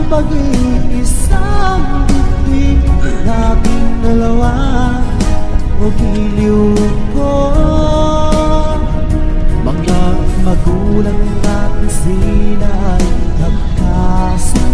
pag-iisang bituin nating dalawa o giliw ko. Mga magulang natin sila ay